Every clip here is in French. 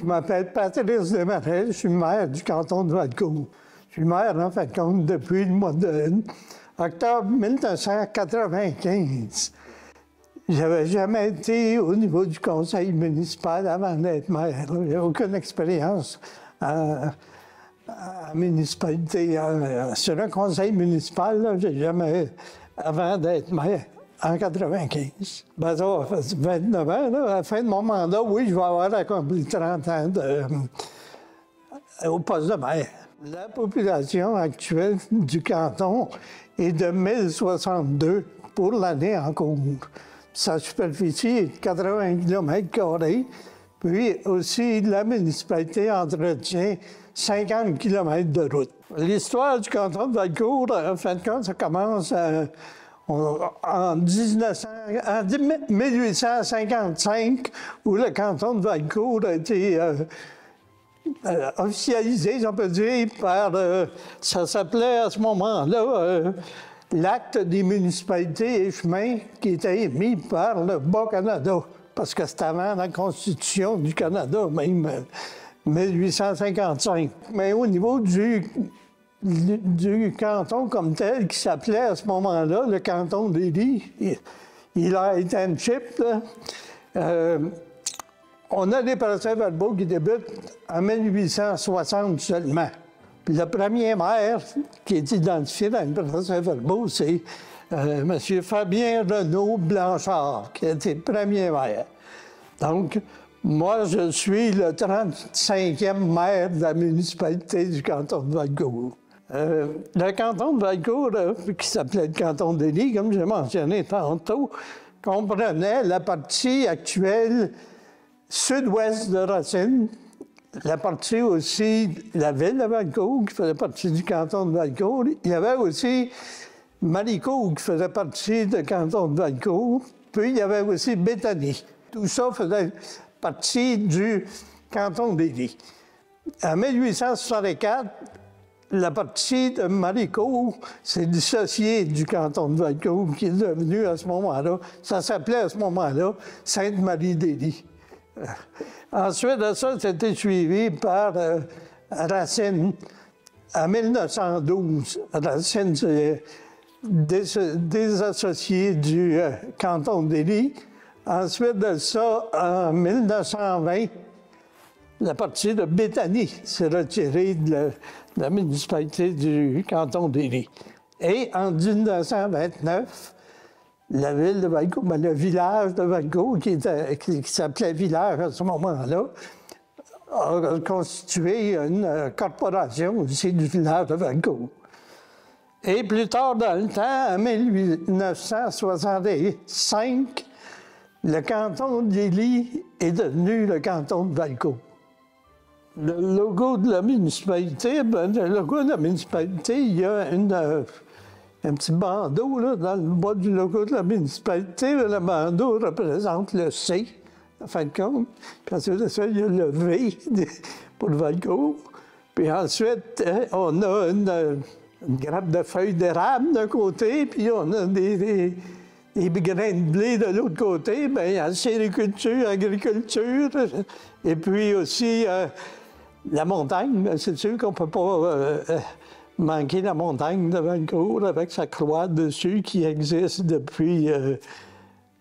Je m'appelle Patrice Desmarais, je suis maire du canton de Valcourt. Je suis maire, en fin de compte, depuis le mois d'octobre 1995. J'avais jamais été au niveau du conseil municipal avant d'être maire. J'ai aucune expérience en municipalité. Sur un conseil municipal, j'ai jamais, avant d'être maire, en 95. Ben, ça va faire 29 ans. Là. À la fin de mon mandat, oui, je vais avoir accompli 30 ans au poste de maire. La population actuelle du canton est de 1062 pour l'année en cours. Sa superficie est de 80 km², puis aussi la municipalité entretient 50 km de route. L'histoire du canton de Valcourt, en fin de compte, ça commence en 1855, où le canton de Valcourt a été officialisé, si on peut dire, par... ça s'appelait à ce moment-là l'acte des municipalités et chemins qui était émis par le Bas-Canada, parce que c'était avant la Constitution du Canada, même 1855. Mais au niveau du canton comme tel, qui s'appelait à ce moment-là le canton d'Élie, il a été un chip, on a des procès-verbaux qui débutent en 1860 seulement. Puis le premier maire qui est identifié dans le procès-verbaux, c'est M. Fabien Renaud Blanchard, qui a été le premier maire. Donc, moi, je suis le 35e maire de la municipalité du canton de Valcourt. Le canton de Valcourt, qui s'appelait le canton d'Élie, comme j'ai mentionné tantôt, comprenait la partie actuelle sud-ouest de Racine, la partie aussi de la ville de Valcourt, qui faisait partie du canton de Valcourt. Il y avait aussi Maricourt, qui faisait partie du canton de Valcourt. Puis il y avait aussi Béthanie. Tout ça faisait partie du canton d'Élie. En 1864, la partie de Maricourt s'est dissociée du canton de Valcourt, qui est devenu à ce moment-là, ça s'appelait à ce moment-là Sainte-Marie-d'Élie. Ensuite de ça, c'était suivi par Racine en 1912. Racine s'est désassocié du canton d'Élie. Ensuite de ça, en 1920, la partie de Béthanie s'est retirée de la municipalité du canton d'Élie. Et en 1929, la ville de Valcourt, le village de Valcourt, qui s'appelait village à ce moment-là, a constitué une corporation aussi du village de Valcourt. Et plus tard dans le temps, en 1965, le canton d'Élie est devenu le canton de Valcourt. Le logo de la municipalité, il y a un petit bandeau là, dans le bas du logo de la municipalité. Le bandeau représente le C, en fin de compte. Puis ensuite de ça, il y a le V pour le Valcourt. Puis ensuite, on a une grappe de feuilles d'érable d'un côté, puis on a des grains de blé de l'autre côté. Bien, il y a sériculture, agriculture, et puis aussi la montagne. C'est sûr qu'on ne peut pas manquer la montagne de Valcourt avec sa croix dessus qui existe depuis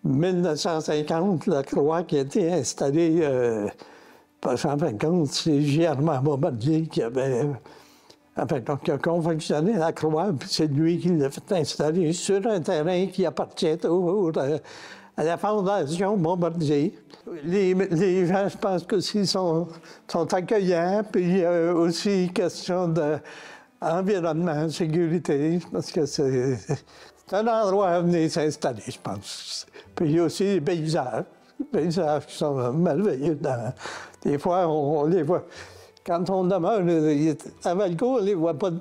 1950, la croix qui a été installée, parce qu'en fin de compte, c'est Germain Bombardier qui avait qui a confectionné la croix, puis c'est lui qui l'a fait installer sur un terrain qui appartient à la Fondation Bombardier. Les gens, je pense qu'aussi sont accueillants, puis il y a aussi question d'environnement, sécurité, parce que c'est un endroit à venir s'installer, je pense. Puis il y a aussi les paysages qui sont merveilleux. Des fois, on les voit. Quand on demeure à Valcourt, on ne les voit pas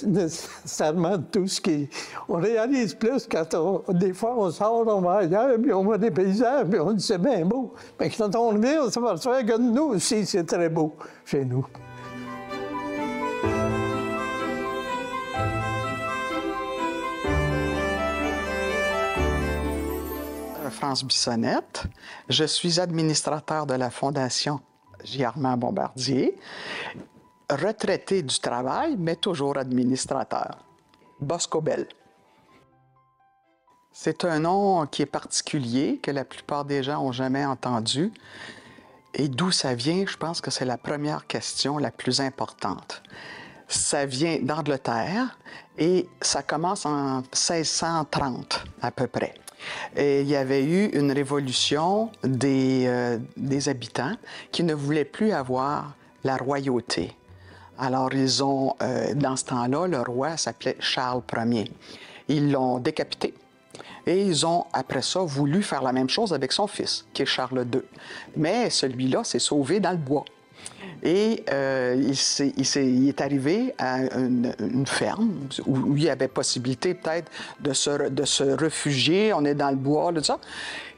nécessairement tout ce qui... On réalise plus quand des fois, on sort, on va ailleurs, puis on voit des paysages, puis on dit c'est bien beau. Mais quand on revient, on s'aperçoit que nous aussi, c'est très beau chez nous. France Bissonnette. Je suis administrateur de la Fondation Armand Bombardier, retraité du travail, mais toujours administrateur. Boscobel. C'est un nom qui est particulier, que la plupart des gens n'ont jamais entendu. Et d'où ça vient, je pense que c'est la première question la plus importante. Ça vient d'Angleterre et ça commence en 1630 à peu près. Et il y avait eu une révolution des habitants qui ne voulaient plus avoir la royauté. Alors ils ont, dans ce temps-là, le roi s'appelait Charles Ier. Ils l'ont décapité. Et ils ont, après ça, voulu faire la même chose avec son fils, qui est Charles II. Mais celui-là s'est sauvé dans le bois. Et il est arrivé à une ferme où il y avait possibilité peut-être de se réfugier. On est dans le bois, tout ça.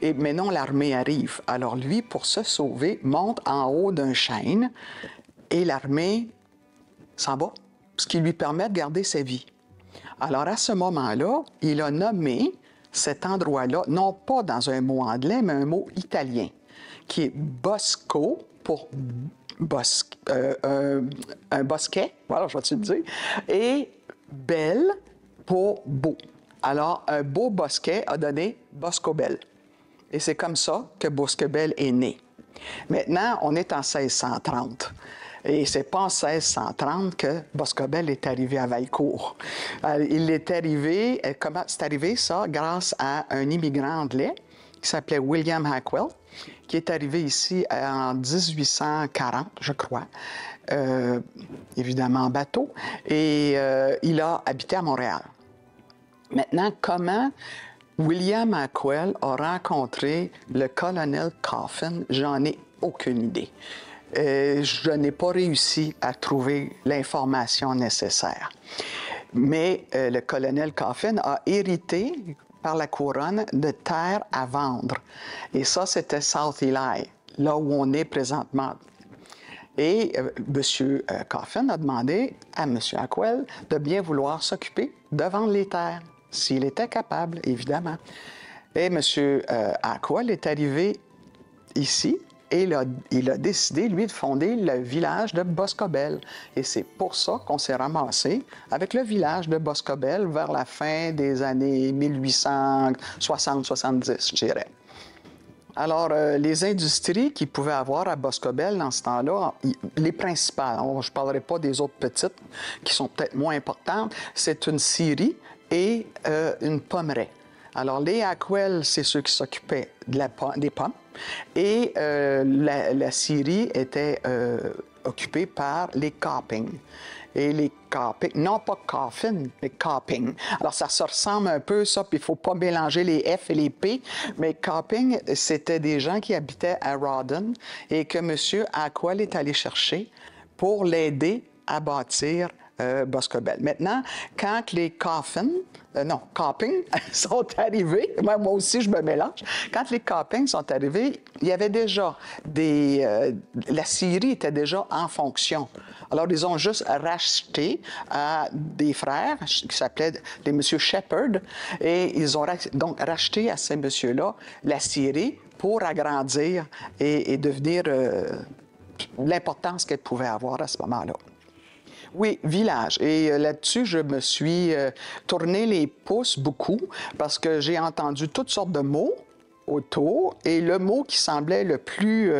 Mais non, l'armée arrive. Alors lui, pour se sauver, monte en haut d'un chêne et l'armée s'en va, ce qui lui permet de garder sa vie. Alors à ce moment-là, il a nommé cet endroit-là, non pas dans un mot anglais, mais un mot italien, qui est Bosco pour un bosquet, voilà, je vais te le dire, et belle pour beau. Alors, un beau bosquet a donné Boscobel. Et c'est comme ça que Boscobel est né. Maintenant, on est en 1630. Et c'est pas en 1630 que Boscobel est arrivé à Valcourt. Il est arrivé, comment c'est arrivé ça? Grâce à un immigrant anglais qui s'appelait William Hackwell, qui est arrivé ici en 1840, je crois, évidemment en bateau, et il a habité à Montréal. Maintenant, comment William Hackwell a rencontré le colonel Coffin, j'en ai aucune idée. Je n'ai pas réussi à trouver l'information nécessaire. Mais le colonel Coffin a hérité par la couronne de terres à vendre. Et ça, c'était South Ely, là où on est présentement. Et M. Coffin a demandé à M. Hackwell de bien vouloir s'occuper de vendre les terres, s'il était capable, évidemment. Et M. Hackwell est arrivé ici, et il a décidé, lui, de fonder le village de Boscobel. Et c'est pour ça qu'on s'est ramassé avec le village de Boscobel vers la fin des années 1860-70, je dirais. Alors, les industries qu'il pouvait avoir à Boscobel dans ce temps-là, les principales, je ne parlerai pas des autres petites qui sont peut-être moins importantes, c'est une scierie et une pommeraie. Alors, les Hackwell, c'est ceux qui s'occupaient des pommes. Et la scierie était occupée par les Copping. Et les Copping, non pas Coffin, mais Copping. Alors, ça se ressemble un peu, ça, puis il ne faut pas mélanger les F et les P. Mais Copping, c'était des gens qui habitaient à Rawdon et que M. Hackwell est allé chercher pour l'aider à bâtir Boscobel. Maintenant, quand les Copping sont arrivés, moi aussi je me mélange, quand les Copping sont arrivés, il y avait déjà la scierie était déjà en fonction. Alors, ils ont juste racheté à des frères qui s'appelaient les M. Shepherd et ils ont donc racheté à ces messieurs-là la scierie pour agrandir et devenir l'importance qu'elle pouvait avoir à ce moment-là. Oui, village. Et là-dessus, je me suis tourné les pouces beaucoup parce que j'ai entendu toutes sortes de mots autour et le mot qui semblait le plus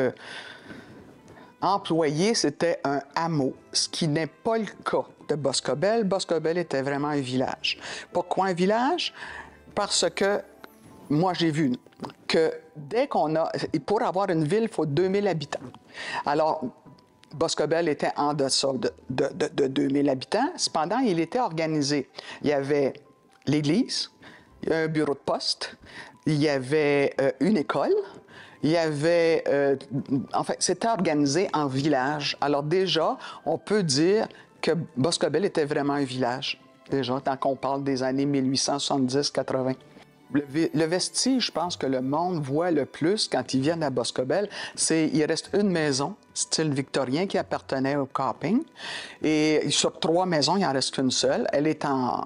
employé, c'était un hameau, ce qui n'est pas le cas de Boscobel. Boscobel était vraiment un village. Pourquoi un village? Parce que moi, j'ai vu que dès qu'on a... Pour avoir une ville, il faut 2000 habitants. Alors, Boscobel était en deçà de 2000 habitants. Cependant, il était organisé. Il y avait l'église, un bureau de poste, il y avait une école, il y avait... en fait, c'était organisé en village. Alors déjà, on peut dire que Boscobel était vraiment un village, déjà, tant qu'on parle des années 1870-80. Le vestige, je pense que le monde voit le plus quand ils viennent à Boscobel, il reste une maison, style victorien, qui appartenait au Copping. Et sur 3 maisons, il n'en reste qu'une seule. Elle est en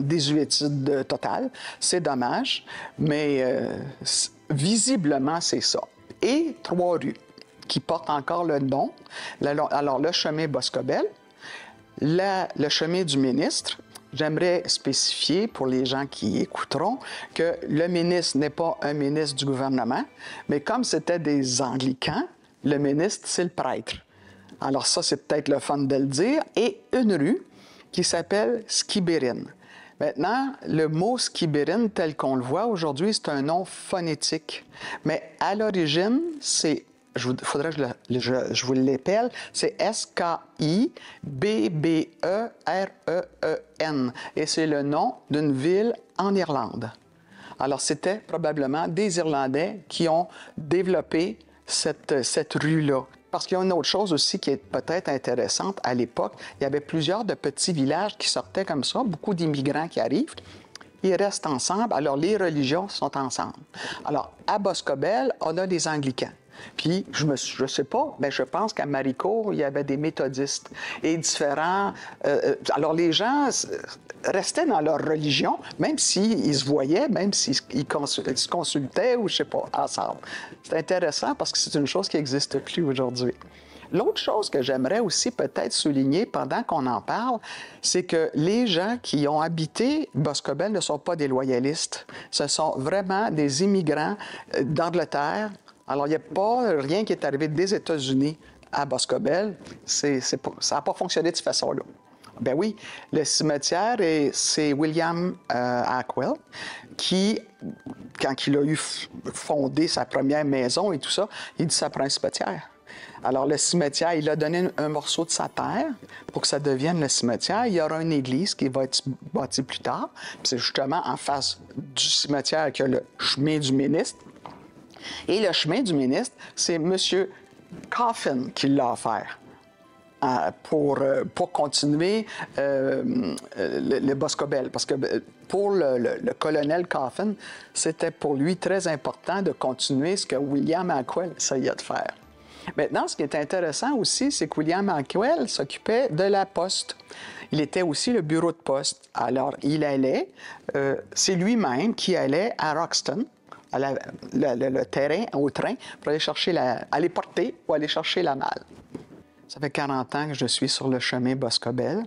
désuétude totale. C'est dommage, mais visiblement, c'est ça. Et 3 rues. qui porte encore le nom. Alors, le chemin Boscobel, le chemin du ministre. J'aimerais spécifier pour les gens qui écouteront que le ministre n'est pas un ministre du gouvernement, mais comme c'était des anglicans, le ministre, c'est le prêtre. Alors ça, c'est peut-être le fun de le dire. Et une rue qui s'appelle Skibérine. Maintenant, le mot Skibérine, tel qu'on le voit aujourd'hui, c'est un nom phonétique. Mais à l'origine, c'est, faudrait que je vous l'appelle, c'est Skibbereen. Et c'est le nom d'une ville en Irlande. Alors, c'était probablement des Irlandais qui ont développé cette rue-là. Parce qu'il y a une autre chose aussi qui est peut-être intéressante. À l'époque, il y avait plusieurs de petits villages qui sortaient comme ça, beaucoup d'immigrants qui arrivent. Ils restent ensemble, alors les religions sont ensemble. Alors, à Boscobel, on a des anglicans. Puis, je sais pas, mais je pense qu'à Maricourt, il y avait des méthodistes et différents... alors, les gens restaient dans leur religion, même s'ils se voyaient, même s'ils se consultaient ou, je sais pas, ensemble. C'est intéressant parce que c'est une chose qui n'existe plus aujourd'hui. L'autre chose que j'aimerais aussi peut-être souligner pendant qu'on en parle, c'est que les gens qui ont habité Boscobel ne sont pas des loyalistes. Ce sont vraiment des immigrants d'Angleterre. Alors, il n'y a pas rien qui est arrivé des États-Unis à Boscobel. Ça n'a pas fonctionné de cette façon-là. Ben oui, le cimetière, c'est William Ackwell qui, quand il a eu fondé sa première maison et tout ça, il dit ça prend un cimetière. Alors, le cimetière, il a donné un morceau de sa terre pour que ça devienne le cimetière. Il y aura une église qui va être bâtie plus tard. C'est justement en face du cimetière qu'il y a le chemin du ministre. Et le chemin du ministre, c'est M. Coffin qui l'a offert pour continuer le Boscobel. Parce que pour le colonel Coffin, c'était pour lui très important de continuer ce que William Ackwell essayait de faire. Maintenant, ce qui est intéressant aussi, c'est que William Ackwell s'occupait de la poste. Il était aussi le bureau de poste. Alors, il allait, c'est lui-même qui allait à Roxton, le terrain au train pour aller porter ou aller chercher la malle. Ça fait 40 ans que je suis sur le chemin Boscobel.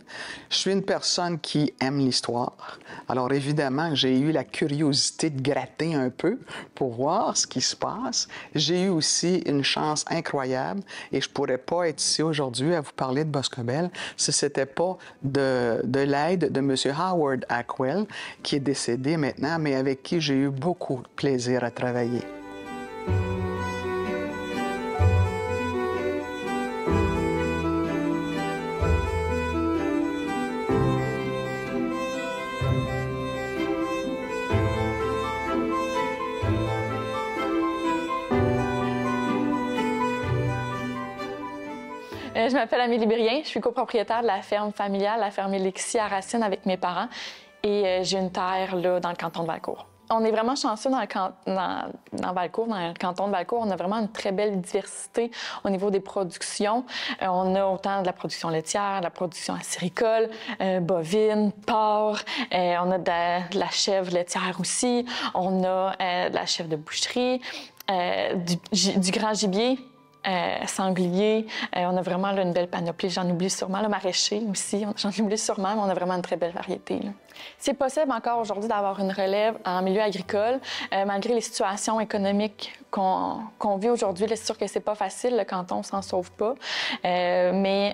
Je suis une personne qui aime l'histoire. Alors évidemment, j'ai eu la curiosité de gratter un peu pour voir ce qui se passe. J'ai eu aussi une chance incroyable et je ne pourrais pas être ici aujourd'hui à vous parler de Boscobel si ce n'était pas de l'aide de M. Howard Ackwell, qui est décédé maintenant, mais avec qui j'ai eu beaucoup de plaisir à travailler. Je m'appelle Amélie Brien, je suis copropriétaire de la ferme familiale, la ferme Elixir à Racine avec mes parents et j'ai une terre là, dans le canton de Valcourt. On est vraiment chanceux dans Valcourt, dans le canton de Valcourt. On a vraiment une très belle diversité au niveau des productions. On a autant de la production laitière, de la production acéricole, bovine, porc. On a de la chèvre laitière aussi. On a de la chèvre de boucherie, du grand gibier. Sanglier, on a vraiment là, une belle panoplie. J'en oublie sûrement. Le maraîcher aussi, j'en oublie sûrement, mais on a vraiment une très belle variété. C'est possible encore aujourd'hui d'avoir une relève en milieu agricole, malgré les situations économiques qu'on vit aujourd'hui. C'est sûr que c'est pas facile, le canton ne s'en sauve pas, mais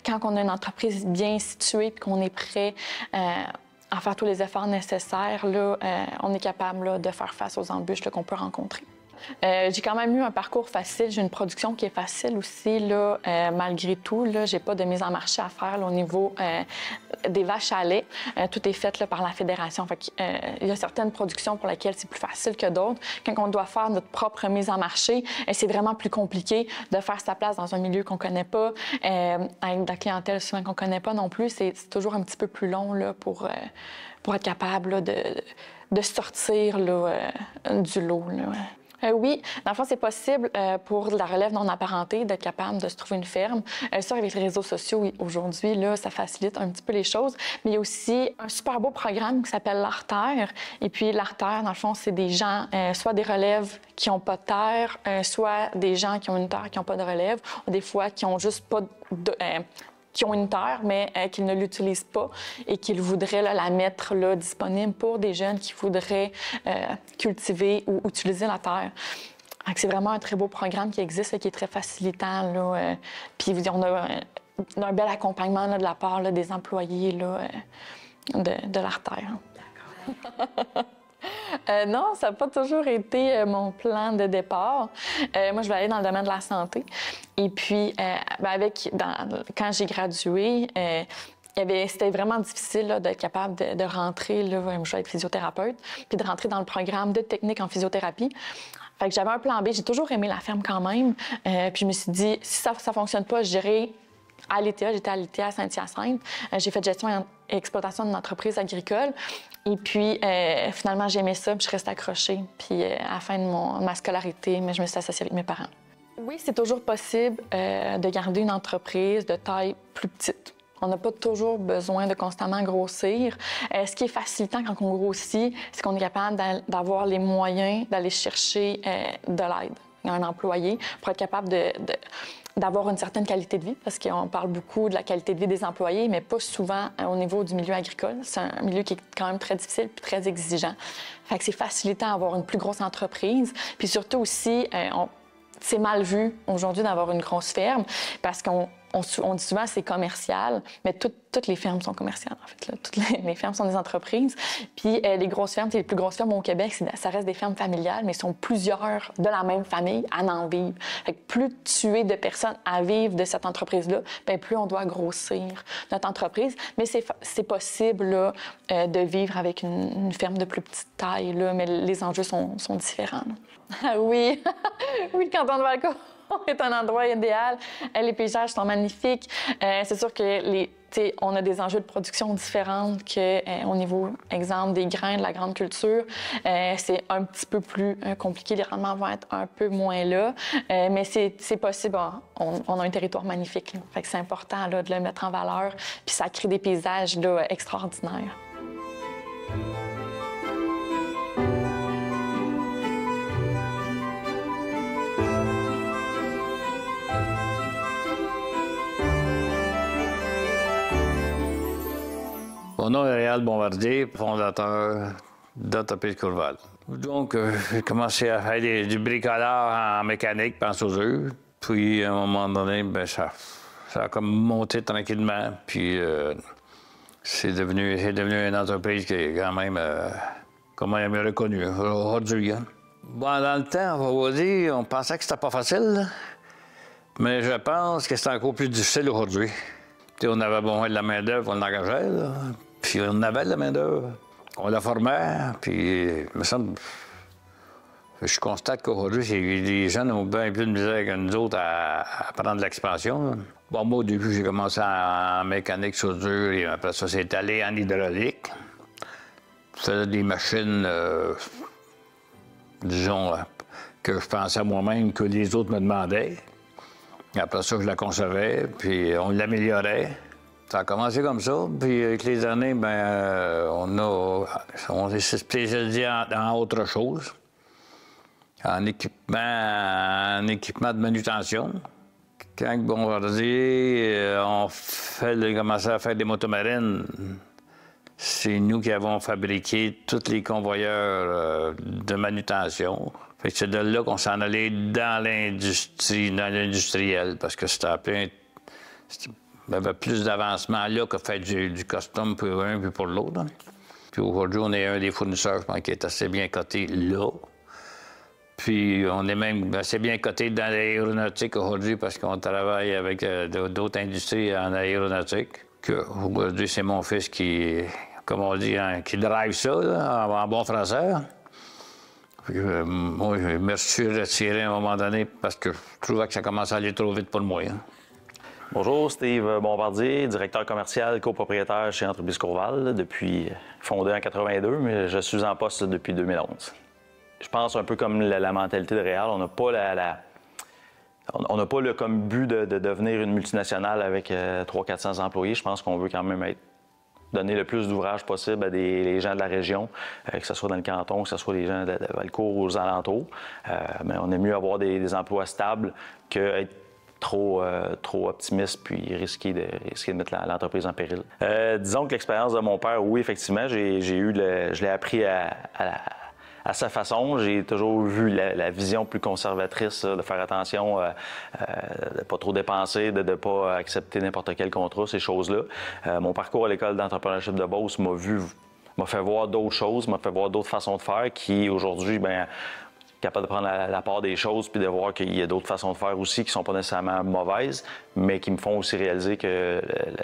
quand on a une entreprise bien située et qu'on est prêt à faire tous les efforts nécessaires, là, on est capable là, de faire face aux embûches qu'on peut rencontrer. J'ai quand même eu un parcours facile. J'ai une production qui est facile aussi, là, malgré tout. Là, j'ai pas de mise en marché à faire là, au niveau des vaches à lait. Tout est fait là, par la fédération. Fait il y a certaines productions pour lesquelles c'est plus facile que d'autres. Quand on doit faire notre propre mise en marché, c'est vraiment plus compliqué de faire sa place dans un milieu qu'on connaît pas, avec de la clientèle souvent qu'on connaît pas non plus. C'est toujours un petit peu plus long là, pour être capable là, de sortir là, du lot. Là. Oui, dans le fond, c'est possible pour la relève non apparentée d'être capable de se trouver une ferme. Ça, avec les réseaux sociaux, oui, aujourd'hui, là, ça facilite un petit peu les choses. Mais il y a aussi un super beau programme qui s'appelle l'Artère. Et puis, l'Artère, dans le fond, c'est des gens, soit des relèves qui n'ont pas de terre, soit des gens qui ont une terre qui n'ont pas de relève, ou des fois qui ont juste pas de... qui ont une terre, mais qu'ils ne l'utilisent pas et qu'ils voudraient là, la mettre là, disponible pour des jeunes qui voudraient cultiver ou utiliser la terre. C'est vraiment un très beau programme qui existe, là, qui est très facilitant. Là, puis on a un bel accompagnement là, de la part là, des employés là, de l'Artère. D'accord. Non, ça n'a pas toujours été mon plan de départ. Moi, je voulais aller dans le domaine de la santé. Et puis, quand j'ai gradué, c'était vraiment difficile là, d'être capable de rentrer, là, je vais être physiothérapeute, puis de rentrer dans le programme de technique en physiothérapie. Fait que j'avais un plan B. J'ai toujours aimé la ferme quand même. Puis je me suis dit, si ça ne fonctionne pas, j'irai à l'ETA. J'étais à l'ETA à Saint-Hyacinthe. J'ai fait gestion et exploitation d'une entreprise agricole. Et puis, finalement, j'aimais ça, puis je reste accrochée. Puis, à la fin de ma scolarité, je me suis associée avec mes parents. Oui, c'est toujours possible de garder une entreprise de taille plus petite. On n'a pas toujours besoin de constamment grossir. Ce qui est facilitant quand on grossit, c'est qu'on est capable d'avoir les moyens d'aller chercher de l'aide. Un employé pour être capable d'avoir une certaine qualité de vie, parce qu'on parle beaucoup de la qualité de vie des employés, mais pas souvent au niveau du milieu agricole. C'est un milieu qui est quand même très difficile et très exigeant. Fait que c'est facilitant d'avoir une plus grosse entreprise. Puis surtout aussi, c'est mal vu aujourd'hui d'avoir une grosse ferme, parce qu'on dit souvent que c'est commercial, mais toutes les fermes sont commerciales, en fait. Là. Toutes les fermes sont des entreprises. Puis les grosses fermes, les plus grosses fermes au Québec, ça reste des fermes familiales, mais ils sont plusieurs de la même famille à en vivre. Fait que plus tu es de personnes à vivre de cette entreprise-là, bien, plus on doit grossir notre entreprise. Mais c'est possible là, de vivre avec une ferme de plus petite taille, là, mais les enjeux sont différents. Ah oui, oui, le canton de Valcourt est un endroit idéal. Les paysages sont magnifiques. C'est sûr que on a des enjeux de production différents qu'au niveau, exemple, des grains, de la grande culture. C'est un petit peu plus compliqué. Les rendements vont être un peu moins là. Mais c'est possible. On a un territoire magnifique. Là. Fait que c'est important là, de le mettre en valeur. Puis ça crée des paysages là, extraordinaires. Mon nom est Réal Bombardier, fondateur d'Entreprise Courval. Donc, j'ai commencé à faire du bricolage en mécanique, en soudure. Puis, à un moment donné, ça a comme monté tranquillement. Puis, c'est devenu une entreprise qui est quand même reconnue aujourd'hui. Hein. Bon, dans le temps, on va vous dire, on pensait que c'était pas facile, là. Mais je pense que c'est encore plus difficile aujourd'hui. On avait besoin de la main-d'œuvre, on l'engageait, là. Puis on avait de la main-d'œuvre. On la formait, puis il me semble. Je constate qu'aujourd'hui, les jeunes ont bien plus de misère que nous autres à prendre l'expansion. Bon, moi, au début, j'ai commencé en mécanique soudure, et après ça, c'est allé en hydraulique. Je faisais des machines, disons, que je pensais à moi-même que les autres me demandaient. Après ça, je la concevais, puis on l'améliorait. Ça a commencé comme ça, puis avec les années, on s'est spécialisé en autre chose, en équipement de manutention. Quand Bombardier, on commençait à faire des motomarines, c'est nous qui avons fabriqué tous les convoyeurs de manutention. Fait que c'est de là qu'on s'en allait dans l'industrie, dans l'industriel, parce que il y avait plus d'avancement là que faire du custom pour un puis pour l'autre. Hein. Puis aujourd'hui, on est un des fournisseurs, je pense, qui est assez bien coté là. Puis on est même assez bien coté dans l'aéronautique aujourd'hui, parce qu'on travaille avec d'autres industries en aéronautique. Aujourd'hui, c'est mon fils qui, comme on dit, hein, qui drive ça, là, en bon français. Moi, je me suis retiré à un moment donné parce que je trouvais que ça commençait à aller trop vite pour moi. Hein. Bonjour, Steve Bombardier, directeur commercial copropriétaire chez Entreprise Courval, depuis fondé en 82, mais je suis en poste depuis 2011. je pense un peu comme la mentalité de Réal, on n'a pas on n'a pas comme but de devenir une multinationale avec 300-400 employés. Je pense qu'on veut quand même donner le plus d'ouvrages possible à les gens de la région, que ce soit dans le canton, que ce soit les gens de Valcourt ou aux alentours. Mais on aime mieux avoir des emplois stables qu'être trop optimiste puis risquer de mettre l'entreprise en péril. Disons que l'expérience de mon père, oui, effectivement, je l'ai appris à sa façon. J'ai toujours vu la vision plus conservatrice, de faire attention, de ne pas trop dépenser, de ne pas accepter n'importe quel contrat, ces choses-là. Mon parcours à l'école d'entrepreneurship de Beauce m'a fait voir d'autres choses, m'a fait voir d'autres façons de faire qui, aujourd'hui, bien, capable de prendre la part des choses puis de voir qu'il y a d'autres façons de faire aussi qui sont pas nécessairement mauvaises, mais qui me font aussi réaliser que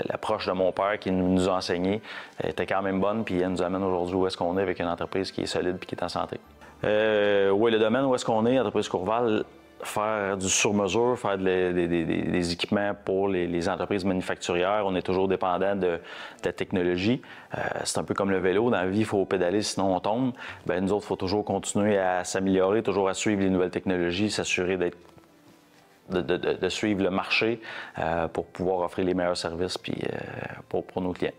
l'approche de mon père qui nous a enseigné était quand même bonne puis elle nous amène aujourd'hui où est-ce qu'on est avec une entreprise qui est solide puis qui est en santé. Oui, le domaine où est-ce qu'on est, entreprise Courval, faire du sur-mesure, faire des équipements pour les entreprises manufacturières. On est toujours dépendant de la technologie. C'est un peu comme le vélo. Dans la vie, il faut pédaler, sinon on tombe. Bien, nous autres, il faut toujours continuer à s'améliorer, toujours à suivre les nouvelles technologies, s'assurer de suivre le marché pour pouvoir offrir les meilleurs services puis, pour nos clients.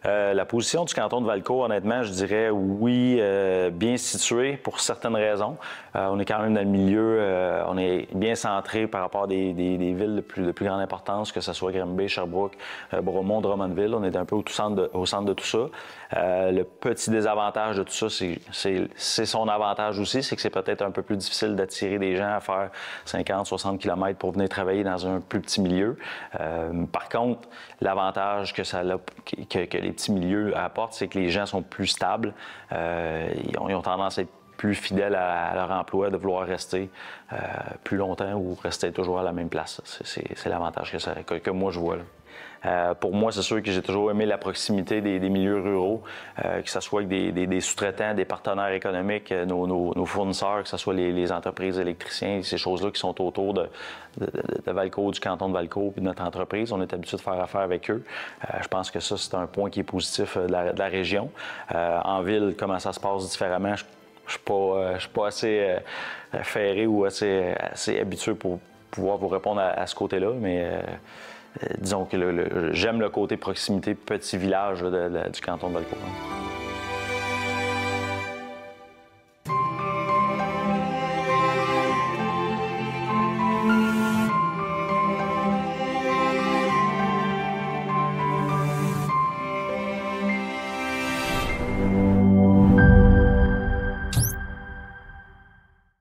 La position du canton de Valcourt, honnêtement, je dirais oui, bien situé pour certaines raisons. On est quand même dans le milieu, on est bien centré par rapport à des villes de plus grande importance, que ce soit Granby, Sherbrooke, Bromont, Drummondville. On est un peu au centre de tout ça. Le petit désavantage de tout ça, c'est son avantage aussi, c'est que c'est peut-être un peu plus difficile d'attirer des gens à faire 50-60 km pour venir travailler dans un plus petit milieu. Par contre, l'avantage que les petits milieux apportent, c'est que les gens sont plus stables. Ils ont tendance à être plus fidèles à leur emploi, de vouloir rester plus longtemps ou rester toujours à la même place. C'est l'avantage que moi je vois, là. Pour moi, c'est sûr que j'ai toujours aimé la proximité des milieux ruraux, que ce soit avec des sous-traitants, des partenaires économiques, nos fournisseurs, que ce soit les entreprises électriciens, ces choses-là qui sont autour de Valcourt, du canton de Valcourt, puis de notre entreprise. On est habitué de faire affaire avec eux. Je pense que ça, c'est un point qui est positif de la région. En ville, comment ça se passe différemment, je ne suis pas assez ferré ou assez habitué pour pouvoir vous répondre à ce côté-là, mais disons que j'aime le côté proximité, petit village du canton de Valcourt.